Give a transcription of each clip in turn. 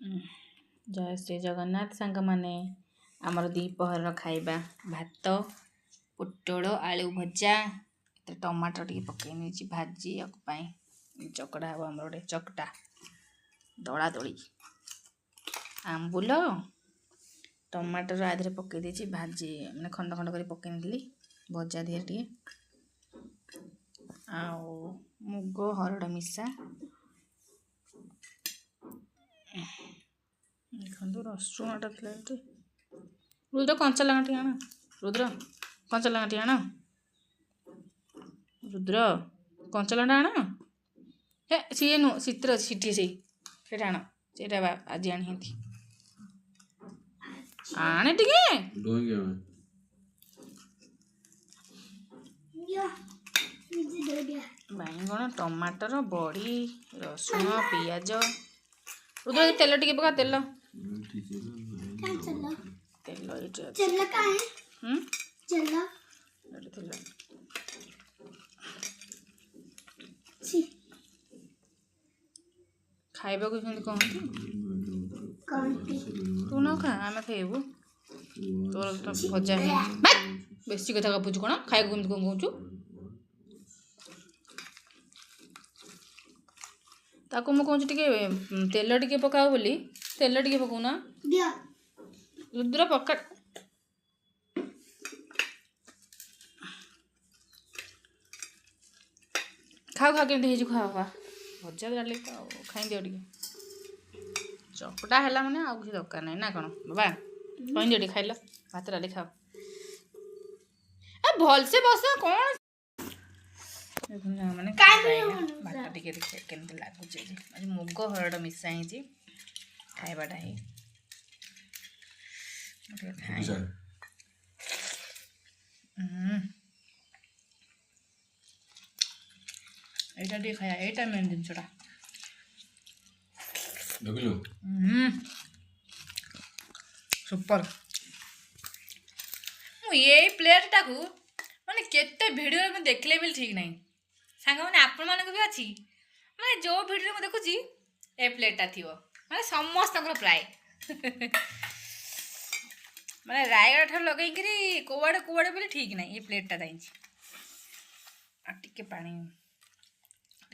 जय श्री जगन्नाथ सांग माने आमर दीपहर खाइबा भात पोटल आलू भजा टमाटर टी पकई भाजी चकड़ा हम आम गोटे चकटा दला दली आंबुल टमाटर आधे पकई भाजी मैंने खंड खंड कर पकई भजा दिए टे मुग हरड़ मिशा देखो रसुणटा थी रुद्र कंचा लगा आण रुद्र कंचा लगा आण रुद्र कंचा लगा आण हे सी नु चित्र सीटी से आण से आज आनी आने टिके बैगण टमाटर बड़ी रसुण पियाज रुद्र तेल टिके पका तेल तेल खाइबा को कहती तू न खा आम खाइबू तोर तो भजा बेसी कथा गपुचु कौन खाइबा कमी कौन कहूँ ताको मु कहूँ टिके तेल टिके पकाओ बोली तेल टिके पकाउना रुद्र पका खाओ खा के खाओ खा भजा डाली तो खाई दियो टिके चकटा है मैंने आउ किसी दरकार नहीं ना कौन बाबा कहीं दियो खाइल भात डाली खाओ भल से बस कौन मैंने भात टिके केमती लगुच आज मुग हरड़ मिशा खाइबाटा ही एटा टे खाया एटा मेन जिनसटा सुपर ये प्लेटा को माने केते वीडियो में देखले भी ठीक नहीं सांग माने आपण मानक भी अछि माने जो वीडियो में देखुची ए प्लेटा थिवो माने समस्त प्राय माने रायगढ़ ठार लगे कौआड़े कौआड़े बोले ठीक नहीं ये प्लेटा दाई टिके पानी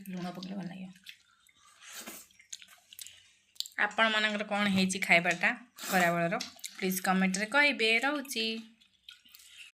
लुण पकड़े भल लगे आपण मानकर कौन है खाइबाटा खराबेलर प्लीज कमेंट रे कहिबे रहउची।